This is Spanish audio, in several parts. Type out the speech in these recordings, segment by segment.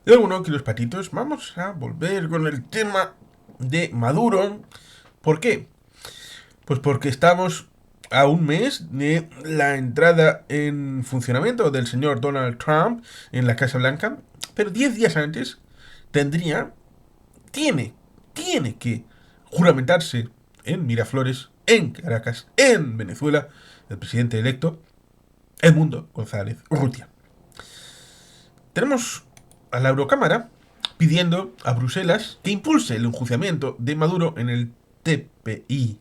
Y bueno, queridos patitos, vamos a volver con el tema de Maduro. ¿Por qué? Pues porque estamos a un mes de la entrada en funcionamiento del señor Donald Trump en la Casa Blanca, pero 10 días antes tendría, tiene, tiene que juramentarse en Miraflores, en Caracas, en Venezuela, el presidente electo, Edmundo González Urrutia. Tenemos a la Eurocámara pidiendo a Bruselas que impulse el enjuiciamiento de Maduro en el TPI.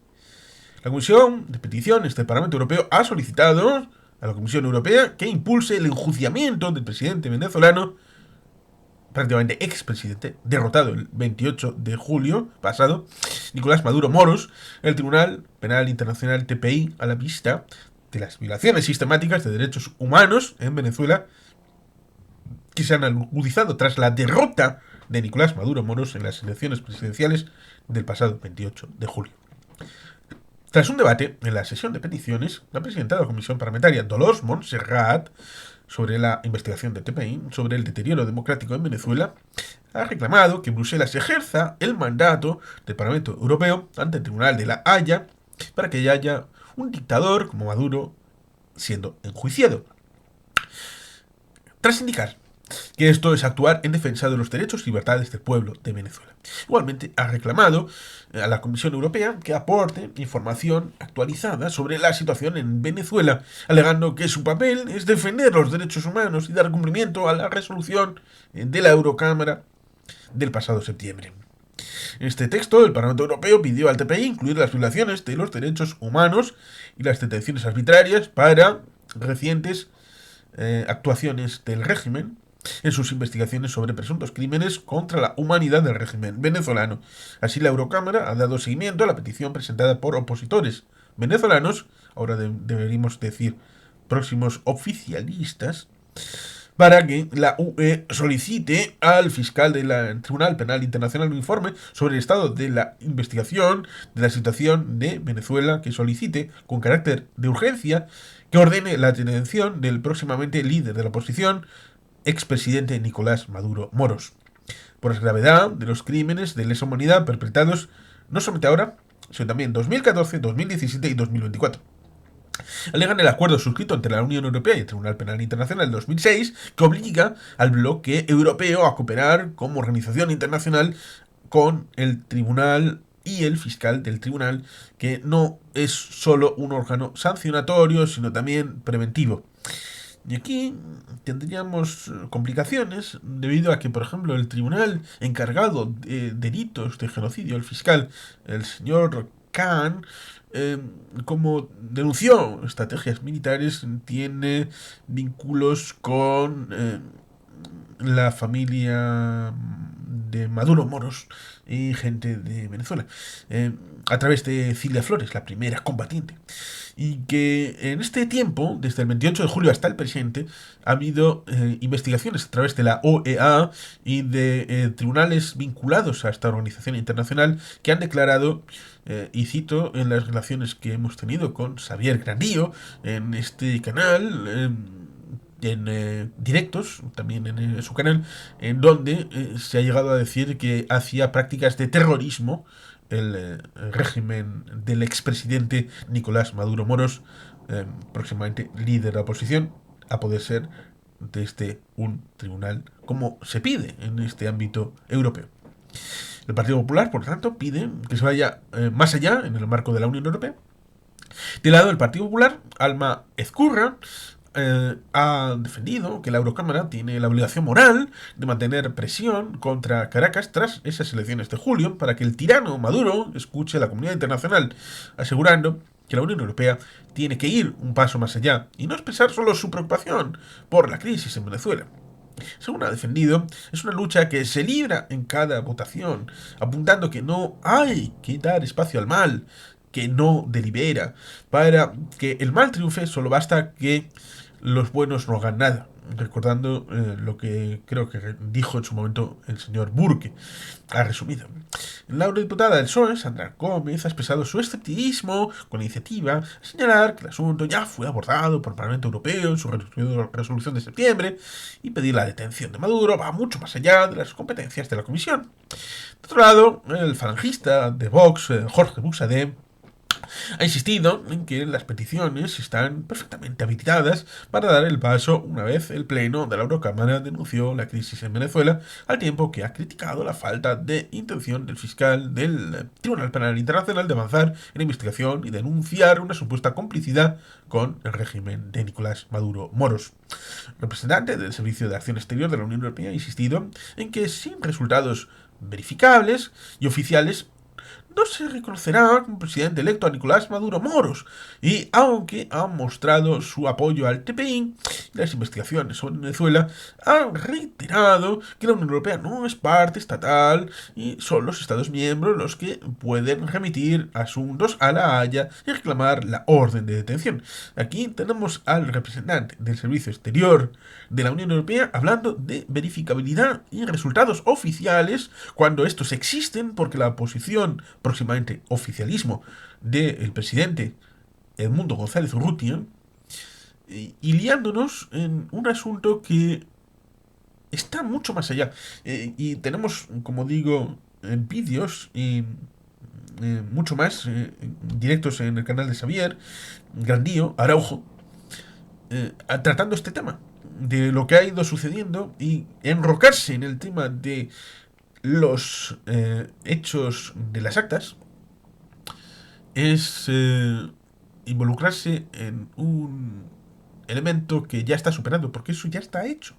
La Comisión de Peticiones del Parlamento Europeo ha solicitado a la Comisión Europea que impulse el enjuiciamiento del presidente venezolano, prácticamente expresidente, derrotado el 28 de julio pasado, Nicolás Maduro Moros, en el Tribunal Penal Internacional TPI, a la vista de las violaciones sistemáticas de derechos humanos en Venezuela que se han agudizado tras la derrota de Nicolás Maduro Moros en las elecciones presidenciales del pasado 28 de julio. Tras un debate en la sesión de peticiones, la presidenta de la Comisión Parlamentaria, Dolors Montserrat, sobre la investigación de TPI sobre el deterioro democrático en Venezuela, ha reclamado que Bruselas ejerza el mandato del Parlamento Europeo ante el Tribunal de la Haya para que haya un dictador como Maduro siendo enjuiciado. Tras indicar que esto es actuar en defensa de los derechos y libertades del pueblo de Venezuela. Igualmente ha reclamado a la Comisión Europea que aporte información actualizada sobre la situación en Venezuela, alegando que su papel es defender los derechos humanos y dar cumplimiento a la resolución de la Eurocámara del pasado septiembre. En este texto, el Parlamento Europeo pidió al TPI incluir las violaciones de los derechos humanos y las detenciones arbitrarias para recientes actuaciones del régimen en sus investigaciones sobre presuntos crímenes contra la humanidad del régimen venezolano. Así, la Eurocámara ha dado seguimiento a la petición presentada por opositores venezolanos, ahora deberíamos decir próximos oficialistas, para que la UE solicite al fiscal del Tribunal Penal Internacional un informe sobre el estado de la investigación de la situación de Venezuela, que solicite con carácter de urgencia que ordene la detención del próximamente líder de la oposición, expresidente Nicolás Maduro Moros, por la gravedad de los crímenes de lesa humanidad perpetrados no solamente ahora, sino también en 2014, 2017 y 2024. Alegan el acuerdo suscrito entre la Unión Europea y el Tribunal Penal Internacional de 2006 que obliga al bloque europeo a cooperar como organización internacional con el tribunal y el fiscal del tribunal, que no es solo un órgano sancionatorio, sino también preventivo. Y aquí tendríamos complicaciones debido a que, por ejemplo, el tribunal encargado de delitos de genocidio, el fiscal, el señor Khan, como denunció estrategias militares, tiene vínculos con la familia de Maduro Moros y gente de Venezuela, a través de Cilia Flores, la primera combatiente. Y que en este tiempo, desde el 28 de julio hasta el presente, ha habido investigaciones a través de la OEA y de tribunales vinculados a esta organización internacional que han declarado, y cito, en las relaciones que hemos tenido con Xavier Granillo en este canal, en directos, también en su canal, en donde se ha llegado a decir que hacía prácticas de terrorismo el régimen del expresidente Nicolás Maduro Moros, próximamente líder de la oposición, a poder ser desde un tribunal como se pide en este ámbito europeo. El Partido Popular, por tanto, pide que se vaya más allá en el marco de la Unión Europea. De lado del Partido Popular, Alma Ezcurra ha defendido que la Eurocámara tiene la obligación moral de mantener presión contra Caracas tras esas elecciones de julio para que el tirano Maduro escuche a la comunidad internacional, asegurando que la Unión Europea tiene que ir un paso más allá y no expresar solo su preocupación por la crisis en Venezuela. Según ha defendido, es una lucha que se libra en cada votación, apuntando que no hay que dar espacio al mal, que no delibera. Para que el mal triunfe solo basta que los buenos no hagan nada. recordando lo que creo que dijo en su momento el señor Burke. Ha resumido. La eurodiputada del PSOE, Sandra Gómez, ha expresado su escepticismo con la iniciativa, a señalar que el asunto ya fue abordado por el Parlamento Europeo en su resolución de septiembre y pedir la detención de Maduro va mucho más allá de las competencias de la Comisión. De otro lado, el falangista de Vox, Jorge Buxadé, ha insistido en que las peticiones están perfectamente habilitadas para dar el paso una vez el Pleno de la Eurocámara denunció la crisis en Venezuela, al tiempo que ha criticado la falta de intención del fiscal del Tribunal Penal Internacional de avanzar en la investigación y denunciar una supuesta complicidad con el régimen de Nicolás Maduro Moros. El representante del Servicio de Acción Exterior de la Unión Europea ha insistido en que sin resultados verificables y oficiales no se reconocerá como presidente electo a Nicolás Maduro Moros, y aunque ha mostrado su apoyo al TPI y las investigaciones sobre Venezuela, ha reiterado que la Unión Europea no es parte estatal y son los Estados miembros los que pueden remitir asuntos a la Haya y reclamar la orden de detención. Aquí tenemos al representante del Servicio Exterior de la Unión Europea hablando de verificabilidad y resultados oficiales cuando estos existen, porque la oposición, próximamente oficialismo, del presidente Edmundo González Urrutia, y liándonos en un asunto que está mucho más allá. Y tenemos, como digo, vídeos y mucho más directos en el canal de Xavier Grandío, Araujo, tratando este tema de lo que ha ido sucediendo y enrocarse en el tema de los hechos de las actas es involucrarse en un elemento que ya está superando, porque eso ya está hecho.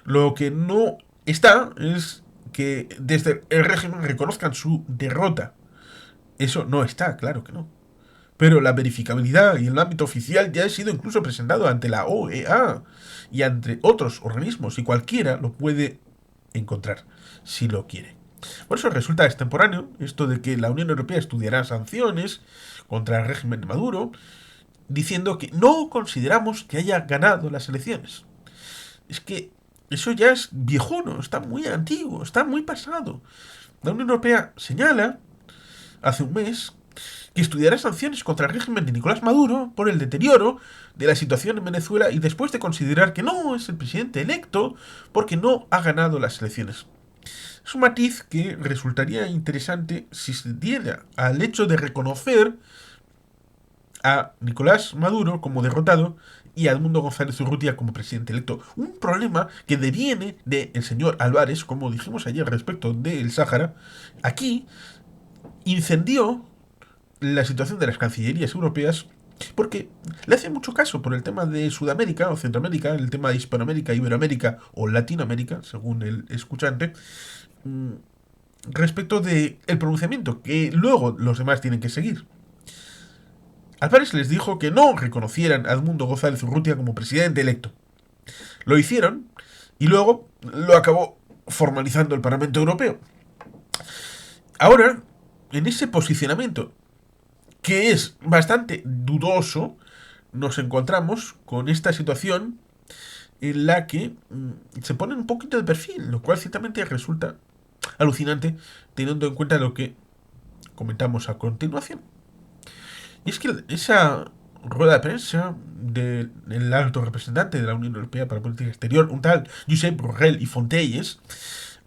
Lo que no está es que desde el régimen reconozcan su derrota. Eso no está, claro que no. Pero la verificabilidad y el ámbito oficial ya ha sido incluso presentado ante la OEA y ante otros organismos, y cualquiera lo puede encontrar si lo quiere. Por eso resulta extemporáneo esto de que la Unión Europea estudiará sanciones contra el régimen de Maduro, diciendo que no consideramos que haya ganado las elecciones. Es que eso ya es viejuno, está muy antiguo, está muy pasado. La Unión Europea señala, hace un mes, que estudiará sanciones contra el régimen de Nicolás Maduro por el deterioro de la situación en Venezuela y después de considerar que no es el presidente electo porque no ha ganado las elecciones. Es un matiz que resultaría interesante si se diera al hecho de reconocer a Nicolás Maduro como derrotado y a Edmundo González Urrutia como presidente electo. Un problema que deviene del señor Álvarez, como dijimos ayer respecto del Sáhara. Aquí incendió la situación de las cancillerías europeas porque le hace mucho caso por el tema de Sudamérica o Centroamérica, el tema de Hispanoamérica, Iberoamérica o Latinoamérica, según el escuchante, respecto de el pronunciamiento que luego los demás tienen que seguir. Álvarez les dijo que no reconocieran a Edmundo González Urrutia como presidente electo. Lo hicieron y luego lo acabó formalizando el Parlamento Europeo. Ahora, en ese posicionamiento, que es bastante dudoso, nos encontramos con esta situación en la que se pone un poquito de perfil, lo cual ciertamente resulta alucinante teniendo en cuenta lo que comentamos a continuación. Y es que esa rueda de prensa del alto representante de la Unión Europea para la Política Exterior, un tal Josep Borrell y Fontelles,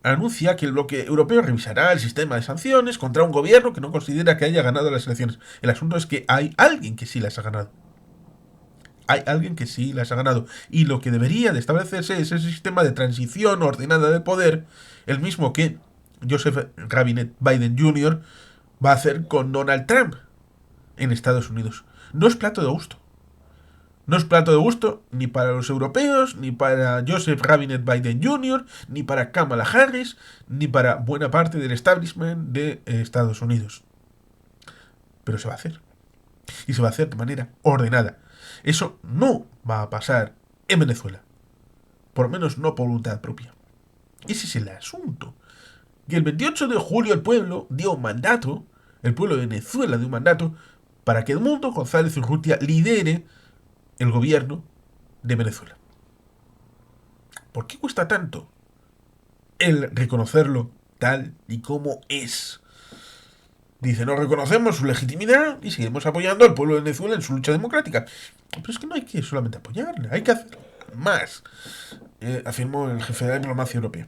anuncia que el bloque europeo revisará el sistema de sanciones contra un gobierno que no considera que haya ganado las elecciones. El asunto es que hay alguien que sí las ha ganado. Hay alguien que sí las ha ganado. Y lo que debería de establecerse es ese sistema de transición ordenada de poder, el mismo que Joseph Robinette Biden Jr. va a hacer con Donald Trump en Estados Unidos. No es plato de gusto. No es plato de gusto ni para los europeos, ni para Joseph Robinette Biden Jr., ni para Kamala Harris, ni para buena parte del establishment de Estados Unidos. Pero se va a hacer. Y se va a hacer de manera ordenada. Eso no va a pasar en Venezuela. Por lo menos no por voluntad propia. Ese es el asunto. Que el 28 de julio el pueblo dio un mandato, el pueblo de Venezuela dio un mandato para que Edmundo González Urrutia lidere el gobierno de Venezuela. ¿Por qué cuesta tanto el reconocerlo tal y como es? Dice, no reconocemos su legitimidad y seguimos apoyando al pueblo de Venezuela en su lucha democrática. Pero es que no hay que solamente apoyarle, hay que hacer más, afirmó el jefe de la diplomacia europea.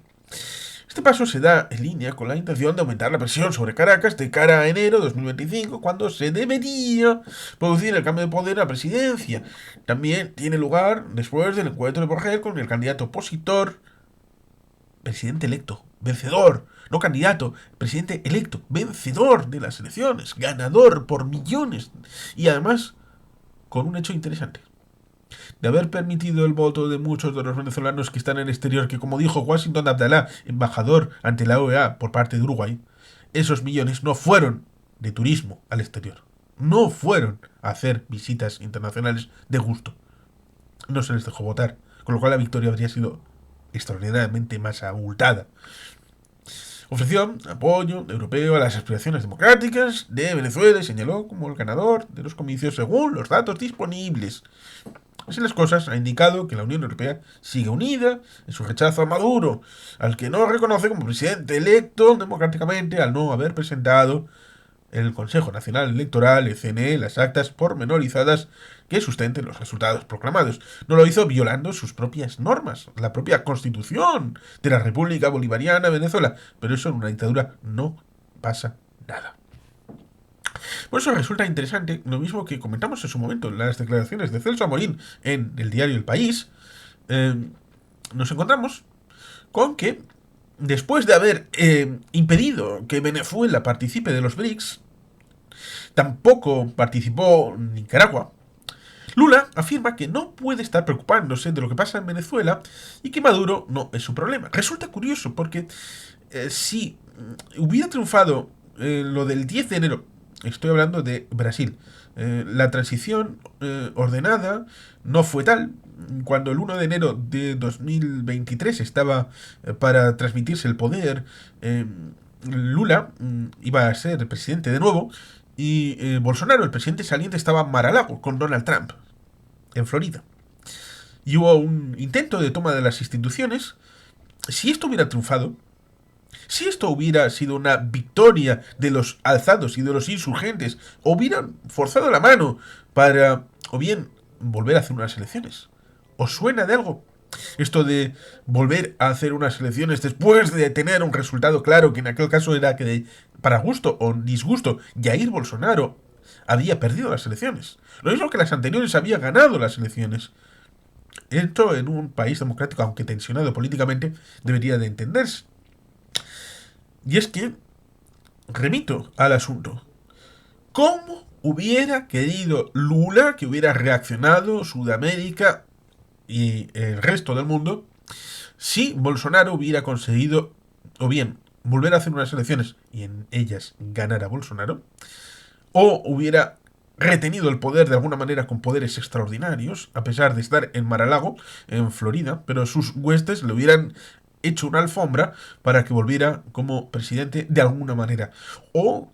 Este paso se da en línea con la intención de aumentar la presión sobre Caracas de cara a enero de 2025, cuando se debería producir el cambio de poder a la presidencia. También tiene lugar después del encuentro de Borrell con el candidato opositor, presidente electo, vencedor, no candidato, presidente electo, vencedor de las elecciones, ganador por millones. Y además, con un hecho interesante: de haber permitido el voto de muchos de los venezolanos que están en el exterior, que, como dijo Washington Abdalá, embajador ante la OEA por parte de Uruguay, esos millones no fueron de turismo al exterior. No fueron a hacer visitas internacionales de gusto. No se les dejó votar, con lo cual la victoria habría sido extraordinariamente más abultada. Ofreció apoyo europeo a las aspiraciones democráticas de Venezuela y señaló como el ganador de los comicios según los datos disponibles. Así las cosas, ha indicado que la Unión Europea sigue unida en su rechazo a Maduro, al que no reconoce como presidente electo democráticamente al no haber presentado el Consejo Nacional Electoral, el CNE, las actas pormenorizadas que sustenten los resultados proclamados. No lo hizo violando sus propias normas, la propia Constitución de la República Bolivariana de Venezuela. Pero eso en una dictadura no pasa nada. Por eso resulta interesante, lo mismo que comentamos en su momento, las declaraciones de Celso Amorín en el diario El País. Nos encontramos con que, después de haber impedido que Venezuela participe de los BRICS, tampoco participó Nicaragua. Lula afirma que no puede estar preocupándose de lo que pasa en Venezuela y que Maduro no es su problema. Resulta curioso porque si hubiera triunfado lo del 10 de enero, estoy hablando de Brasil, la transición ordenada no fue tal. Cuando el 1 de enero de 2023 estaba para transmitirse el poder, Lula iba a ser presidente de nuevo y Bolsonaro, el presidente saliente, estaba en Mar-a-Lago con Donald Trump, en Florida. Y hubo un intento de toma de las instituciones. Si esto hubiera triunfado, si esto hubiera sido una victoria de los alzados y de los insurgentes, hubieran forzado la mano para, o bien, volver a hacer unas elecciones. ¿Os suena de algo? Esto de volver a hacer unas elecciones después de tener un resultado claro, que en aquel caso era que, para gusto o disgusto, Jair Bolsonaro había perdido las elecciones. Lo mismo que las anteriores había ganado las elecciones. Esto en un país democrático, aunque tensionado políticamente, debería de entenderse. Y es que, remito al asunto, ¿cómo hubiera querido Lula que hubiera reaccionado Sudamérica y el resto del mundo si Bolsonaro hubiera conseguido, o bien, volver a hacer unas elecciones y en ellas ganar a Bolsonaro, o hubiera retenido el poder de alguna manera con poderes extraordinarios, a pesar de estar en Mar-a-Lago, en Florida, pero sus huestes le hubieran hecho una alfombra para que volviera como presidente de alguna manera, o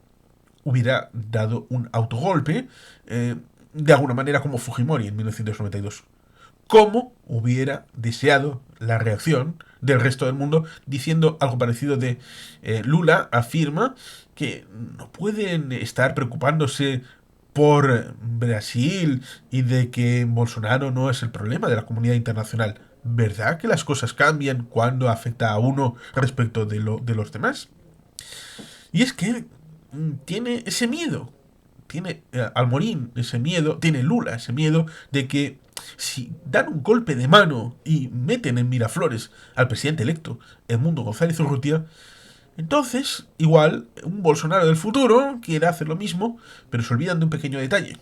hubiera dado un autogolpe de alguna manera como Fujimori en 1992. ¿Cómo hubiera deseado la reacción del resto del mundo diciendo algo parecido de Lula afirma que no pueden estar preocupándose por Brasil y de que Bolsonaro no es el problema de la comunidad internacional? ¿Verdad que las cosas cambian cuando afecta a uno respecto de los demás? Y es que tiene ese miedo, tiene Amorín ese miedo, tiene Lula ese miedo de que si dan un golpe de mano y meten en Miraflores al presidente electo, Edmundo González Urrutia, entonces, igual, un Bolsonaro del futuro quiere hacer lo mismo, pero se olvidan de un pequeño detalle.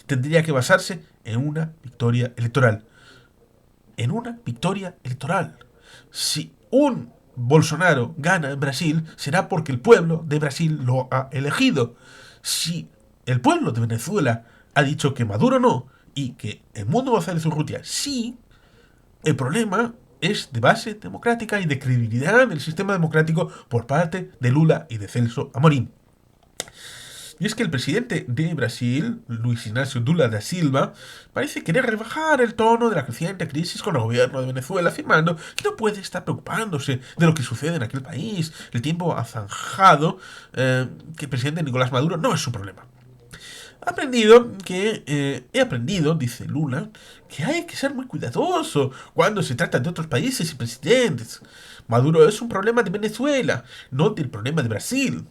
Tendría que basarse en una victoria electoral. En una victoria electoral. Si un Bolsonaro gana en Brasil, será porque el pueblo de Brasil lo ha elegido. Si el pueblo de Venezuela ha dicho que Maduro no, y que Edmundo González Urrutia sí, el problema es de base democrática y de credibilidad del sistema democrático por parte de Lula y de Celso Amorín. Y es que el presidente de Brasil, Luis Ignacio Lula da Silva, parece querer rebajar el tono de la creciente crisis con el gobierno de Venezuela, afirmando que no puede estar preocupándose de lo que sucede en aquel país. El tiempo ha zanjado que el presidente Nicolás Maduro no es su problema. He aprendido, dice Lula, que hay que ser muy cuidadoso cuando se trata de otros países y presidentes. Maduro es un problema de Venezuela, no del problema de Brasil,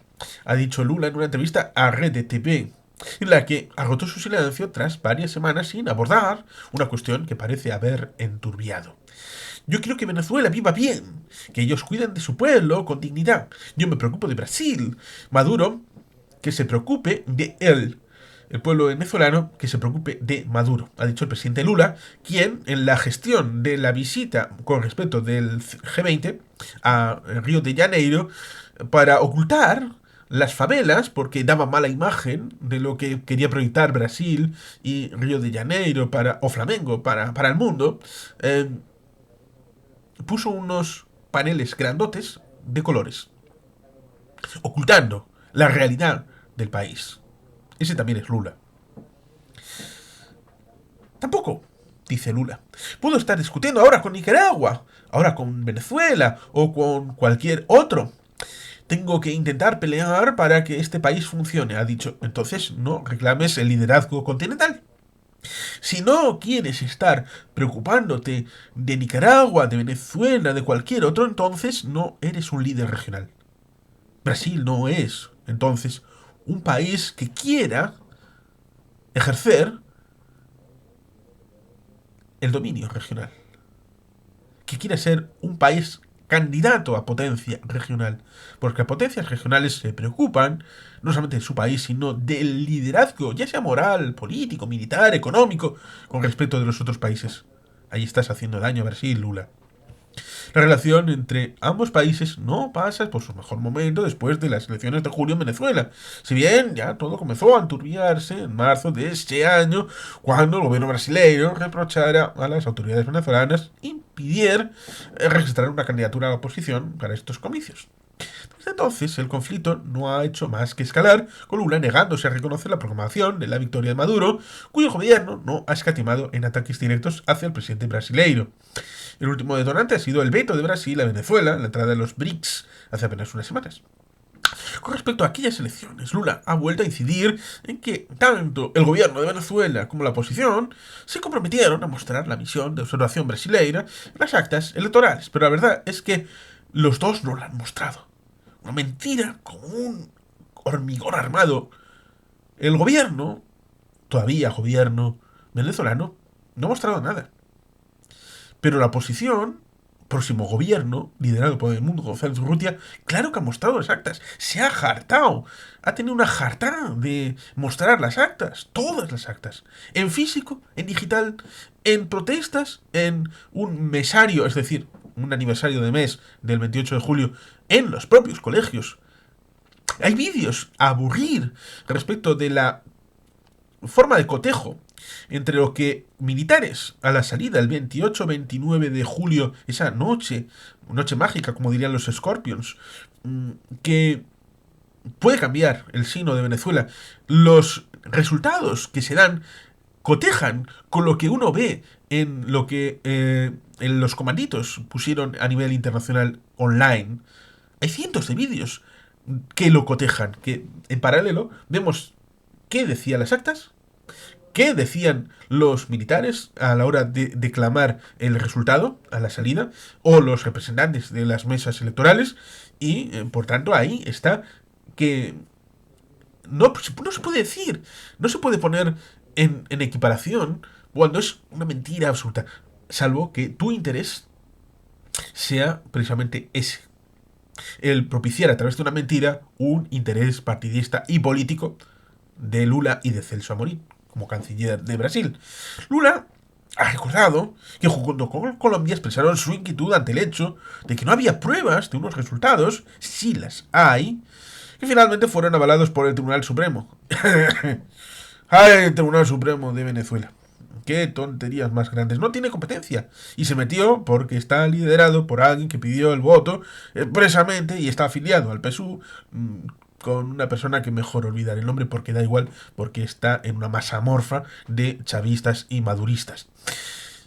ha dicho Lula en una entrevista a Rede TV, en la que agotó su silencio tras varias semanas sin abordar una cuestión que parece haber enturbiado. Yo quiero que Venezuela viva bien, que ellos cuiden de su pueblo con dignidad. Yo me preocupo de Brasil. Maduro, que se preocupe de él. El pueblo venezolano que se preocupe de Maduro, ha dicho el presidente Lula, quien en la gestión de la visita con respecto del G20 a Río de Janeiro, para ocultar las favelas, porque daba mala imagen de lo que quería proyectar Brasil y Río de Janeiro o Flamengo para el mundo, puso unos paneles grandotes de colores, ocultando la realidad del país. Ese también es Lula. Tampoco, dice Lula, puedo estar discutiendo ahora con Nicaragua, ahora con Venezuela o con cualquier otro. Tengo que intentar pelear para que este país funcione, ha dicho. Entonces no reclames el liderazgo continental. Si no quieres estar preocupándote de Nicaragua, de Venezuela, de cualquier otro, entonces no eres un líder regional. Brasil no es, entonces, un país que quiera ejercer el dominio regional, que quiera ser un país candidato a potencia regional, porque las potencias regionales se preocupan no solamente de su país, sino del liderazgo, ya sea moral, político, militar, económico, con respecto de los otros países. Ahí estás haciendo daño a Brasil, Lula. La relación entre ambos países no pasa por su mejor momento después de las elecciones de julio en Venezuela. Si bien ya todo comenzó a enturbiarse en marzo de este año, cuando el gobierno brasileño reprochara a las autoridades venezolanas impedir registrar una candidatura a la oposición para estos comicios. Desde entonces, el conflicto no ha hecho más que escalar, con Lula negándose a reconocer la proclamación de la victoria de Maduro, cuyo gobierno no ha escatimado en ataques directos hacia el presidente brasileiro. El último detonante ha sido el veto de Brasil a Venezuela en la entrada de los BRICS hace apenas unas semanas. Con respecto a aquellas elecciones, Lula ha vuelto a incidir en que tanto el gobierno de Venezuela como la oposición se comprometieron a mostrar la misión de observación brasileña en las actas electorales, pero la verdad es que los dos no la han mostrado. Una mentira como un hormigón armado. El gobierno, todavía gobierno venezolano, no ha mostrado nada. Pero la oposición, próximo gobierno, liderado por Edmundo González Urrutia, claro que ha mostrado las actas. Se ha hartado. Ha tenido una jartada de mostrar las actas. Todas las actas. En físico, en digital, en protestas, en un mesario, es decir, un aniversario de mes del 28 de julio, en los propios colegios. Hay vídeos a aburrir respecto de la forma de cotejo entre lo que militares a la salida el 28-29 de julio, esa noche mágica, como dirían los Scorpions, que puede cambiar el signo de Venezuela, los resultados que se dan cotejan con lo que uno ve en lo que en los comanditos pusieron a nivel internacional online. Hay cientos de vídeos que lo cotejan, que en paralelo vemos qué decían las actas, qué decían los militares a la hora de declamar el resultado a la salida, o los representantes de las mesas electorales, y por tanto ahí está que no se puede decir, no se puede poner en equiparación cuando es una mentira absoluta, salvo que tu interés sea precisamente ese, el propiciar a través de una mentira un interés partidista y político de Lula y de Celso Amorín como canciller de Brasil. Lula ha recordado que junto con Colombia expresaron su inquietud ante el hecho de que no había pruebas de unos resultados, si las hay, que finalmente fueron avalados por el Tribunal Supremo. ¡Ay, el Tribunal Supremo de Venezuela! ¡Qué tonterías más grandes! No tiene competencia. Y se metió porque está liderado por alguien que pidió el voto expresamente y está afiliado al PSUV con una persona que mejor olvidar el nombre porque da igual, porque está en una masa amorfa de chavistas y maduristas.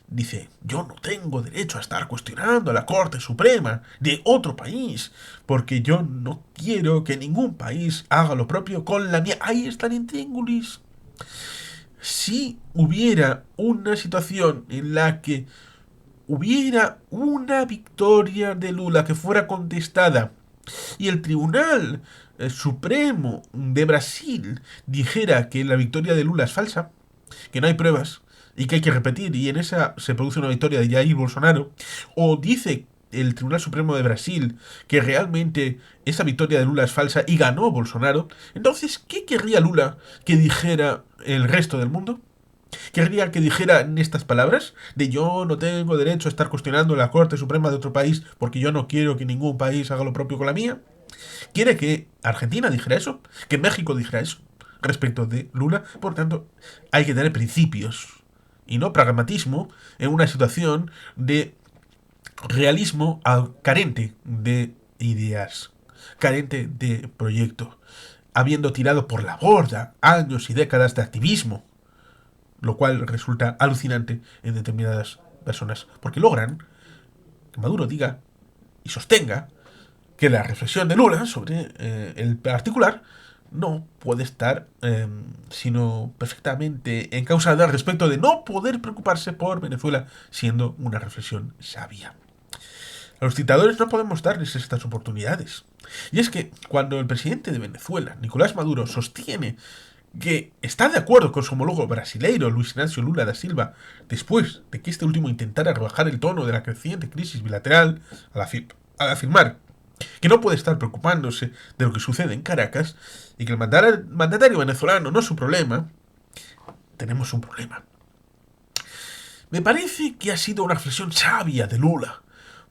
Dice, yo no tengo derecho a estar cuestionando a la Corte Suprema de otro país, porque yo no quiero que ningún país haga lo propio con la mía. Ahí está el intríngulis. Si hubiera una situación en la que hubiera una victoria de Lula que fuera contestada y el Tribunal Supremo de Brasil dijera que la victoria de Lula es falsa, que no hay pruebas y que hay que repetir, y en esa se produce una victoria de Jair Bolsonaro, o dice el Tribunal Supremo de Brasil que realmente esa victoria de Lula es falsa y ganó Bolsonaro, entonces, ¿qué querría Lula que dijera el resto del mundo? ¿Querría que dijera en estas palabras? De yo no tengo derecho a estar cuestionando la Corte Suprema de otro país porque yo no quiero que ningún país haga lo propio con la mía. ¿Quiere que Argentina dijera eso? ¿Que México dijera eso? Respecto de Lula. Por tanto, hay que tener principios y no pragmatismo en una situación de realismo carente de ideas, carente de proyecto, habiendo tirado por la borda años y décadas de activismo, lo cual resulta alucinante en determinadas personas, porque logran que Maduro diga y sostenga que la reflexión de Lula sobre el particular no puede estar sino perfectamente encausada respecto de no poder preocuparse por Venezuela, siendo una reflexión sabia. A los dictadores no podemos darles estas oportunidades. Y es que cuando el presidente de Venezuela, Nicolás Maduro, sostiene que está de acuerdo con su homólogo brasileiro, Luis Ignacio Lula da Silva, después de que este último intentara rebajar el tono de la creciente crisis bilateral al afirmar que no puede estar preocupándose de lo que sucede en Caracas y que el mandatario venezolano no es su problema, tenemos un problema. Me parece que ha sido una reflexión sabia de Lula.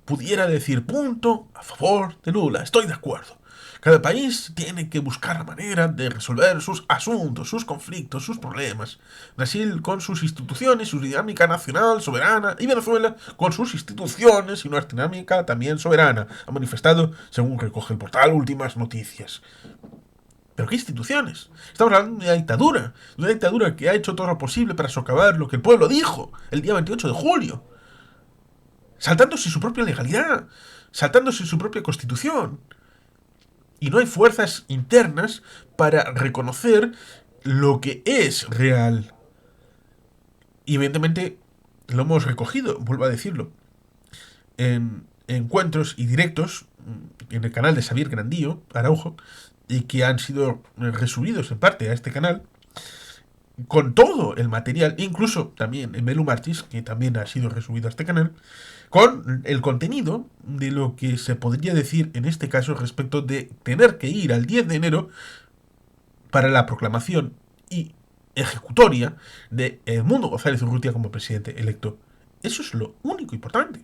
Pudiera decir punto a favor de Lula, estoy de acuerdo. Cada país tiene que buscar la manera de resolver sus asuntos, sus conflictos, sus problemas. Brasil con sus instituciones, su dinámica nacional soberana, y Venezuela con sus instituciones y una dinámica también soberana, ha manifestado según recoge el portal Últimas Noticias. ¿Pero qué instituciones? Estamos hablando de una dictadura que ha hecho todo lo posible para socavar lo que el pueblo dijo el día 28 de julio, saltándose su propia legalidad, saltándose su propia constitución. Y no hay fuerzas internas para reconocer lo que es real. Y evidentemente lo hemos recogido, vuelvo a decirlo, en encuentros y directos en el canal de Xavier Grandío, Araujo, y que han sido resubidos en parte a este canal, con todo el material, incluso también en Belu Martis, que también ha sido resubido a este canal, con el contenido de lo que se podría decir en este caso respecto de tener que ir al 10 de enero para la proclamación y ejecutoria de Edmundo González Urrutia como presidente electo. Eso es lo único importante.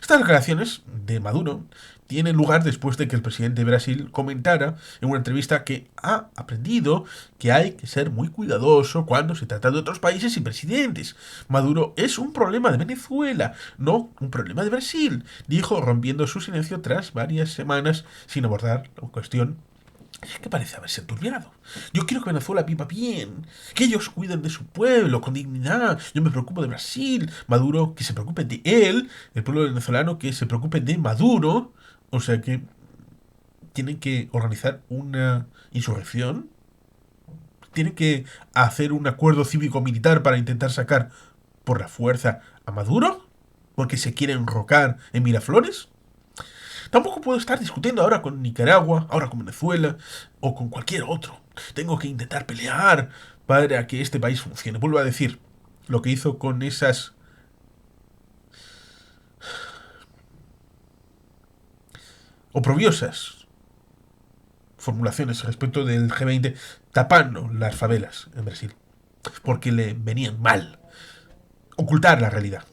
Estas declaraciones de Maduro tienen lugar después de que el presidente de Brasil comentara en una entrevista que ha aprendido que hay que ser muy cuidadoso cuando se trata de otros países y presidentes. Maduro es un problema de Venezuela, no un problema de Brasil, dijo rompiendo su silencio tras varias semanas sin abordar la cuestión que parece haberse enturbiado. Yo quiero que Venezuela viva bien, que ellos cuiden de su pueblo con dignidad. Yo me preocupo de Brasil, Maduro que se preocupe de él, el pueblo venezolano que se preocupe de Maduro. O sea que tienen que organizar una insurrección, tienen que hacer un acuerdo cívico-militar para intentar sacar por la fuerza a Maduro, porque se quieren enrocar en Miraflores. Tampoco puedo estar discutiendo ahora con Nicaragua, ahora con Venezuela o con cualquier otro. Tengo que intentar pelear para que este país funcione. Vuelvo a decir, lo que hizo con esas oprobiosas formulaciones respecto del G20 tapando las favelas en Brasil, porque le venían mal. Ocultar la realidad,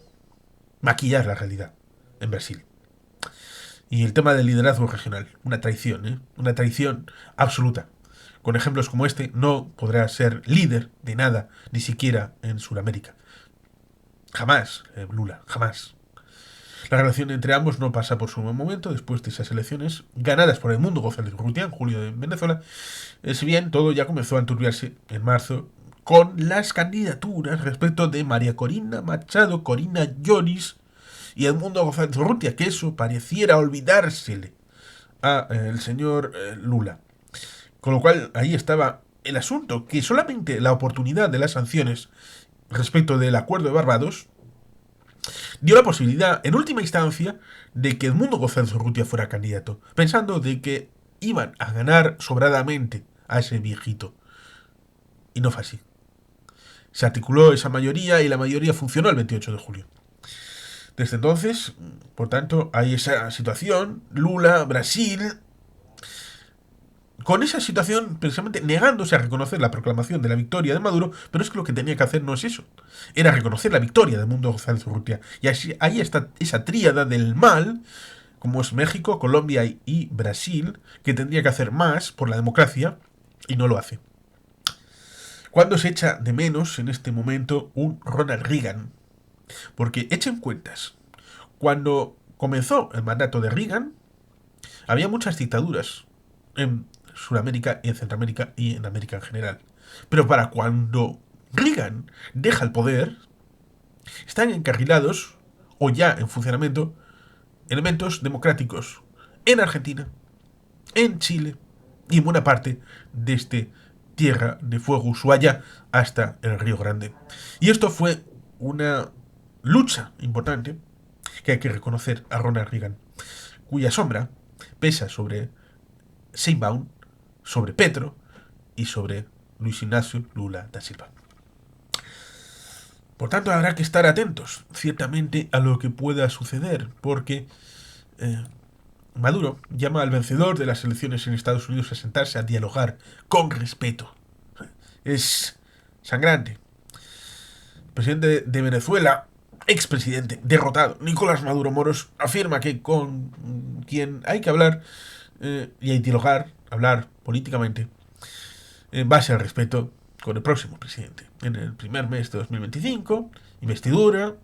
maquillar la realidad en Brasil. Y el tema del liderazgo regional, una traición, ¿eh? Una traición absoluta. Con ejemplos como este, no podrá ser líder de nada, ni siquiera en Sudamérica. Jamás, Lula, jamás. La relación entre ambos no pasa por su buen momento después de esas elecciones ganadas por Edmundo González Urrutia en julio de Venezuela. Si bien todo ya comenzó a enturbiarse en marzo con las candidaturas respecto de María Corina Machado, Corina Lloris y Edmundo González Urrutia, que eso pareciera olvidársele a el señor Lula. Con lo cual ahí estaba el asunto, que solamente la oportunidad de las sanciones respecto del acuerdo de Barbados dio la posibilidad, en última instancia, de que Edmundo González Urrutia fuera candidato, pensando de que iban a ganar sobradamente a ese viejito. Y no fue así. Se articuló esa mayoría y la mayoría funcionó el 28 de julio. Desde entonces, por tanto, hay esa situación, Lula, Brasil, con esa situación precisamente negándose a reconocer la proclamación de la victoria de Maduro, pero es que lo que tenía que hacer no es eso, era reconocer la victoria de Edmundo González Urrutia. Y así, ahí está esa tríada del mal, como es México, Colombia y Brasil, que tendría que hacer más por la democracia y no lo hace. ¿Cuándo se echa de menos en este momento un Ronald Reagan? Porque echen cuentas, cuando comenzó el mandato de Reagan, había muchas dictaduras en Sudamérica y en Centroamérica y en América en general. Pero para cuando Reagan deja el poder, están encarrilados o ya en funcionamiento elementos democráticos en Argentina, en Chile y en buena parte de este Tierra de Fuego Ushuaia hasta el Río Grande. Y esto fue una lucha importante que hay que reconocer a Ronald Reagan, cuya sombra pesa sobre Sheinbaum, sobre Petro y sobre Luis Ignacio Lula da Silva. Por tanto, habrá que estar atentos, ciertamente, a lo que pueda suceder, porque Maduro llama al vencedor de las elecciones en Estados Unidos a sentarse a dialogar con respeto. Es sangrante. El presidente de Venezuela, expresidente derrotado, Nicolás Maduro Moros, afirma que con quien hay que hablar y hay que dialogar, hablar políticamente, en base al respeto con el próximo presidente. En el primer mes de 2025, investidura,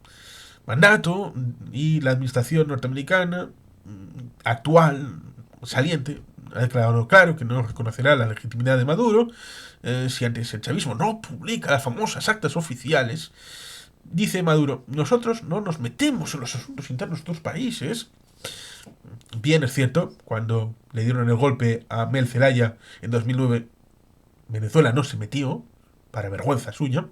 mandato y la administración norteamericana actual, saliente, ha declarado claro que no reconocerá la legitimidad de Maduro si antes el chavismo no publica las famosas actas oficiales. Dice Maduro, nosotros no nos metemos en los asuntos internos de otros países. Bien, es cierto, cuando le dieron el golpe a Mel Zelaya en 2009, Venezuela no se metió, para vergüenza suya,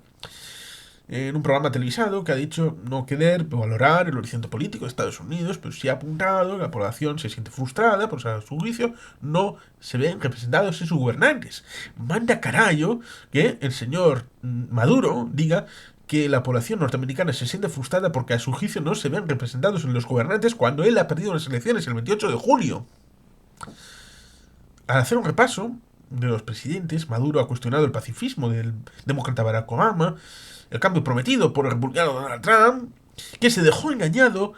en un programa televisado que ha dicho no querer valorar el horizonte político de Estados Unidos, pero sí ha apuntado que la población se siente frustrada, pues a su juicio no se ven representados en sus gobernantes. Manda carayo que el señor Maduro diga que la población norteamericana se siente frustrada porque a su juicio no se ven representados en los gobernantes cuando él ha perdido las elecciones el 28 de julio. Al hacer un repaso de los presidentes, Maduro ha cuestionado el pacifismo del demócrata Barack Obama, el cambio prometido por el republicano Donald Trump, que se dejó engañado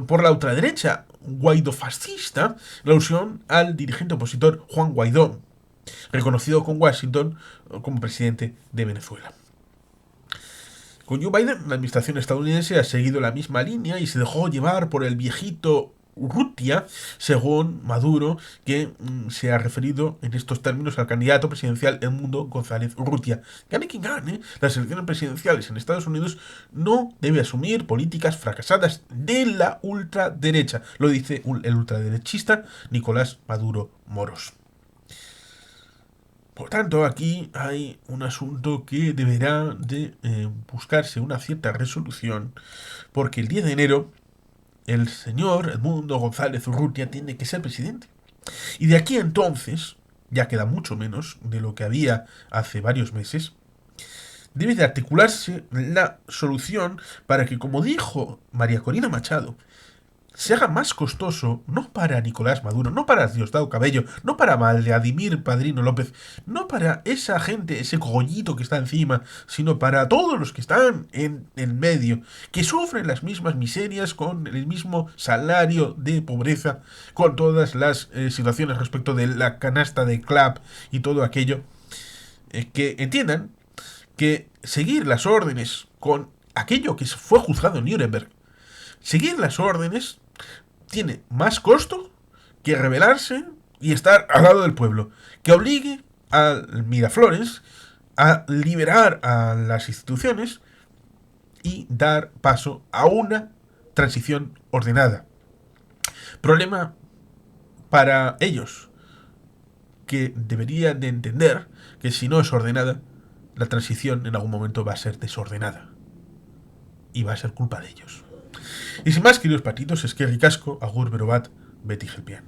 por la ultraderecha guaidofascista, la alusión al dirigente opositor Juan Guaidó, reconocido con Washington como presidente de Venezuela. Con Joe Biden, la administración estadounidense ha seguido la misma línea y se dejó llevar por el viejito Urrutia, según Maduro, que se ha referido en estos términos al candidato presidencial Edmundo González Urrutia. Gane quien gane, las elecciones presidenciales en Estados Unidos no debe asumir políticas fracasadas de la ultraderecha, lo dice el ultraderechista Nicolás Maduro Moros. Por tanto, aquí hay un asunto que deberá de buscarse una cierta resolución, porque el 10 de enero el señor Edmundo González Urrutia tiene que ser presidente. Y de aquí a entonces, ya queda mucho menos de lo que había hace varios meses, debe de articularse la solución para que, como dijo María Corina Machado, se haga más costoso, no para Nicolás Maduro, no para Diosdado Cabello, no para Vladimir Padrino López, no para esa gente, ese cogollito que está encima, sino para todos los que están en el medio, que sufren las mismas miserias con el mismo salario de pobreza, con todas las situaciones respecto de la canasta de CLAP y todo aquello, que entiendan que seguir las órdenes con aquello que fue juzgado en Nuremberg, seguir las órdenes tiene más costo que rebelarse y estar al lado del pueblo, que obligue a Miraflores a liberar a las instituciones y dar paso a una transición ordenada. Problema para ellos, que deberían de entender que si no es ordenada, la transición en algún momento va a ser desordenada. Y va a ser culpa de ellos. Y sin más, queridos patitos, es que ricasco, agur, berobat, beti gelpian.